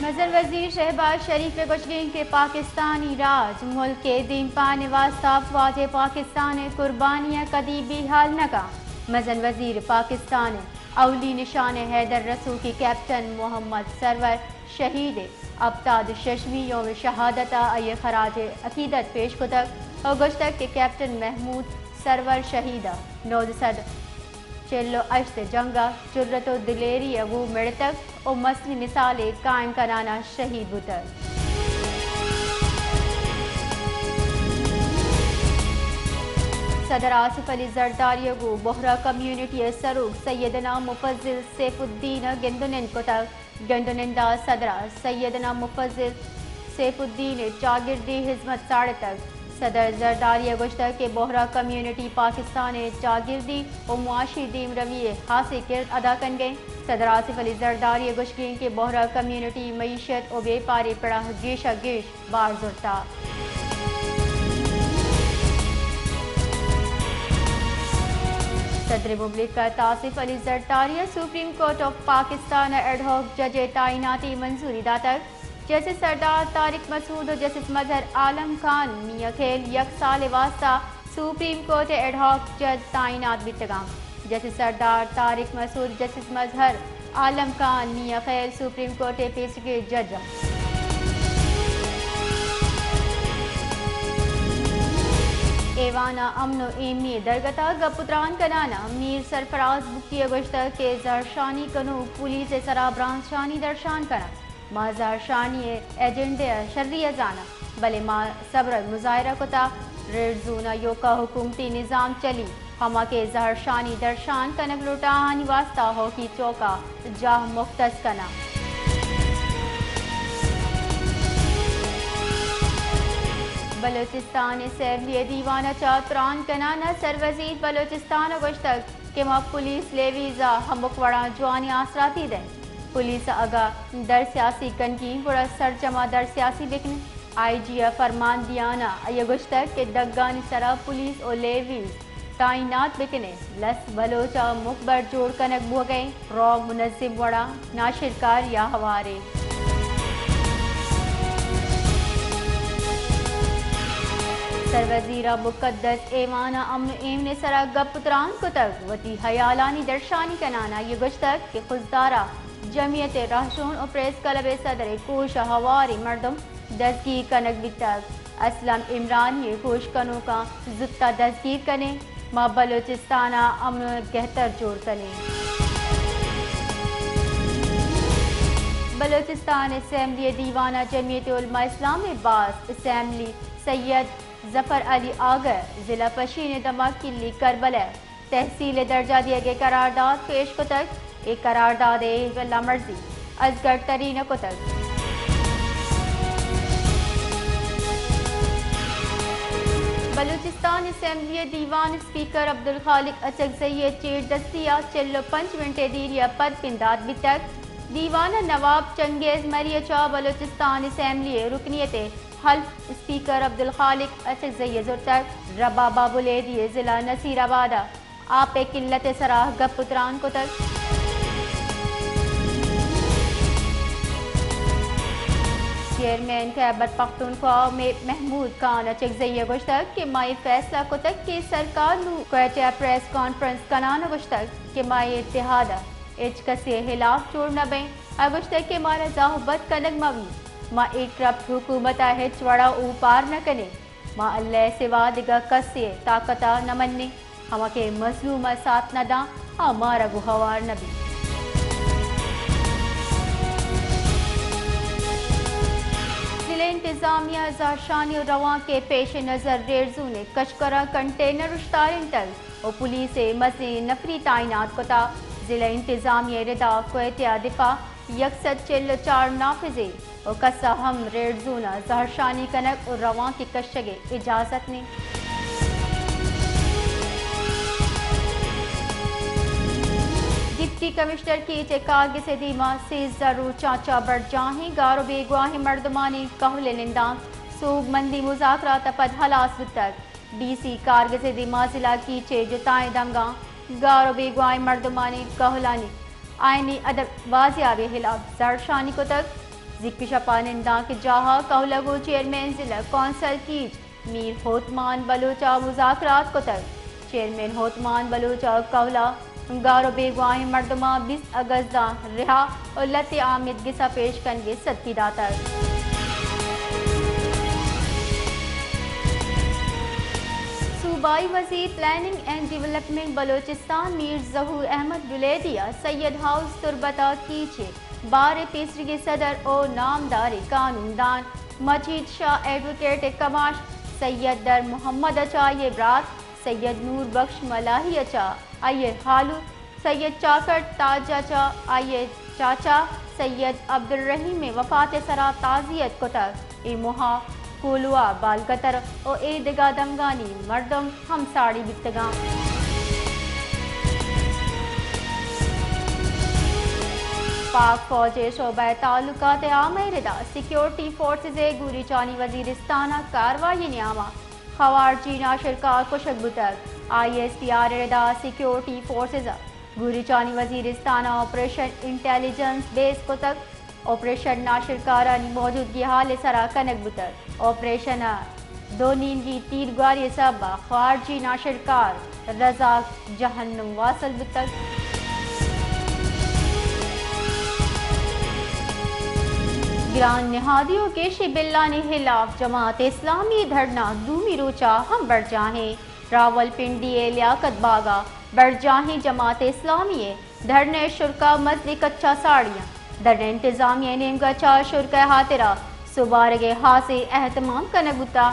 मजर वजीर शहबाज शरीफ गुजरीन के पाकिस्तानी राज मुल्क के दीन पाने वास्ता अफवाज पाकिस्तान कुर्बानियाँ कदी भी हाल न का। मजर वजीर पाकिस्तान अवली निशान हैदर रसूल की कैप्टन मोहम्मद सरवर शहीद अब्ताद शशमी योम शहादत अय खराज अकीदत पेश कुतक और गुश्तक के कैप्टन महमूद सरवर शहीदा 948 जंगा जुर्रत दिलेरी वो मृतक और मसली मिसाल कायम कराना शहीद बुतर। सदर आसिफ अली जरदारी को बोहरा कम्युनिटी सरूक सैयदना मुफज्जिल सैफुद्दीन गेंदुनिन कोतक गेंदुनिंदा सदरा सैयदना मुफज्जिल सैफुद्दीन चागिर्दी हिजमत साढ़े तक सदर जरदारी गुश्तक के बोहरा कम्युनिटी पाकिस्तान चागिर्दी और मुआशी दीम रविये हासिल किरद अदा कन गए। सदर आसिफ अली जरदारी गुश्कीन के बोहरा कम्युनिटी मईशत और बेपारी पड़ा गेशा गेश बार जुड़ता। सदर मुमलिकत Asif Ali Zardari Supreme Court of Pakistan ad hoc जज तैनाती मंजूरी दातक जस्टिस सरदार तारिक मसूद और जस्टिस मजहर आलम खान मियाँ खेल यक साल वास्ता सुप्रीम कोर्ट एडहॉक जज तैनात बितगाम। जस्टिस सरदार तारिक मसूद जस्टिस मजहर आलम खान मियाँ खेल सुप्रीम कोर्ट पेश के जज। एवाना अमनो एमनी दरगता गपुत्रान कनाना मीर सरफराज बुक्ति गुश्तक के जरशानी कनो पुलिस सरा ब्रांचानी दर्शान कना माजार शानी एजेंडे शर्रिया जाना भले माँ सब्र मुजाहरा कोता रेड जोना योका हुकूमती निज़ाम चली हमा के जहर शानी दर्शान कनक लुटानी वास्ता हो की चौका जाह मुख्तस कना। बलोचिस्तान असेंबली दीवाना चातरान कनाना सरवजीर बलोचिस्तान गुश्तक के माँ पुलिस लेवीजा हमकवड़ा जवानी आसराती दें पुलिस अगा दर सियासी कनकी बड़ा सरजमा दर सियासी बिकने IG फरमान दियाना ये गुश्तक के दग्गानी सरा पुलिस और लेवीज तैनात बिकने लस बलोचा मुखबर जोड़ कनक बो गए रॉ मुनज़्ज़िम वड़ा नाशिरकार या हवारे। सरवजीरा मुकद्दस एवाना अमन एमने सरा गपुत्रान कुतक वती हयालानी दर्शानी कनाना ये गुश्तक के खुजदारा जमीयत रहशून और प्रेस क्लब सदर कोश हवारी मर्दम दस्तगीर कनक बितक असलम इमरान ये कोश कनों का जुत्ता दस्तगीर कने माँ बलोचिस्ताना अमन कहतर जोड़ कने। बलोचिस्तान असेंबली दीवाना जमीयत उलमा इस्लाम बास असेंबली सैयद जफर अली आगर जिला पशीन दमाग किली करबला तहसील दर्जा दिए गए करारदाद पेश को तक एक करारदाद वल्ला मर्जी असगर तरीन को तक। बलूचिस्तान असेंबली दीवान स्पीकर अब्दुल खालिक अचकज़ई चेर दस्तिया चिल्लो 5 मिनटे दीरिया पद पिंदाद बितक दीवाना नवाब चंगेज मरिया चा बलूचिस्तान असेंबली रुकनीत हल्फ स्पीकर अब्दुल खालिक अचकज़ई जुर्तक रबा बाबुलेदी जिला नसीराबादा आप एक किल्लत सराह गपुत्रान को तक। चेयरमैन खैबर पख्तूनख्वा में महमूद खान अचकज़ई गुश्तक के माए फैसला को तक के सरकार क्वेटा प्रेस कॉन्फ्रेंस कनाना गुश्तक के माए इत्तेहादा इच कसे खिलाफ जोड़ न बें अगुश्तक के मारा जाहुबत कनक मवी माँ एक करप्ट हुकूमत है चवड़ा ऊपार न कने माँ अल्लाह सिवा दिगा कसे ताकता न मनने हम के मजलूम साथ न दा हमारा गुहवार न भी। जिले इंतजामिया ज़ाशानी और रवा के पेश नज़र रेडजू ने कचकरा कंटेनर उश्तारिन तल और पुलिस मज़ीद नफरी तैनात कोता जिला इंतजामिया रिदा क्वेटा दिफा यकसद चिल्ल 4 नाफिजे और कसा हम रेडजूना ज़ाशानी कनक और रवा की कशगे इजाज़त ने। डिप्टी कमिश्नर की कारगिल से दीमा से जरूर चाचा बढ़ जाहें गारो बेगवाही मर्दमानी कहले निंदाम सूब मंदी मुजाकरा तपद हलास तक DC कारगिल से दीमा जिला की चे जुताएं दंगा गारो बेगवाही मर्दमानी कहलानी आईनी अदब वाजियाबे खिलाफ जरशानी को तक ذکر شپانندہ کے جہاں کہلگو چیئرمین ضلع کونسل کیج میر ہوتمان بلوچا مذاکرات کو تک چیئرمین ہوتمان بلوچا کہلا گارو بیگواہ مردمہ 20 اگست رہا اور لت آمد گسا پیش کنگے صدقی داتر صوبائی وزیر پلاننگ اینڈ ڈیولپمنٹ بلوچستان میر ظہور احمد جلیدیہ سید ہاؤس تربتا کیچے بار پیسری کے صدر او نامدار قانون دان مجید شاہ ایڈوکیٹ کماش سید در محمد اچا یہ برات سید نور بخش ملاحی اچا آئیے حالو سید چاکر تاج اچا آئیے چاچا سید عبدالرحیم وفات سرا تعزیت کتا اے مہا کولوا بالکتر او اے دگا دمگانی مردم ہم ساڑی بتگاں پاک فوج شعبہ تعلقات عامہ ردا سیکیورٹی فورسز گوری چانی وزیرستانہ کاروائی نیامہ خوارجی ناشرکار کشک بتر آئی ایس پی آر ردا سیکیورٹی فورسز گوری چانی وزیرستانہ آپریشن انٹیلیجنس بیس کو تک آپریشن ناشرکارانی موجودگی حال سرا کنک بتر آپریشن دو نیندگی تیر گواری سبا خوارجی ناشرکار رزاق جہنم واصل بتر گران نہادیوں کے شب اللہ نے خلاف جماعت اسلامی دھرنا دومی روچا ہم بڑھ جاہیں راول پنڈی لیاقت باغا بڑھ جاہیں جماعت اسلامی دھرنے شرکا مزدی کچا ساڑیاں دھرنے انتظامیہ نیم گچا شرکا حاطرہ سبارگے حاصل اہتمام کنگتا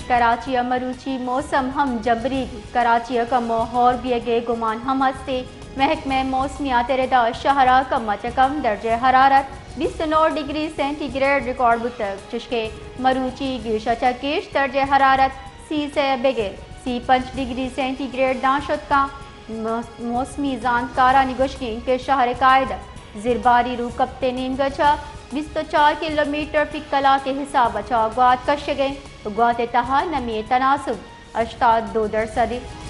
کراچی مروچی موسم ہم جبری کراچی کا ماحول بیگے گمان ہم ہستے محکمہ موسمیات ردا شہرہ کم کم درجہ حرارت 29 ڈگری سینٹی گریڈ ریکارڈ بتک چشکے مروچی گیشہ چکیش درجہ حرارت سی سے بگے سی 5 ڈگری سینٹی گریڈ دانشت کا موسمی زانکارہ نگوشگین کے شہر قائد زرباری رو کپتے نیم گچا 24 کلومیٹر فی کلا کے حساب اچھا گوات کش گئے گوات تہا نمی تناسب 82%.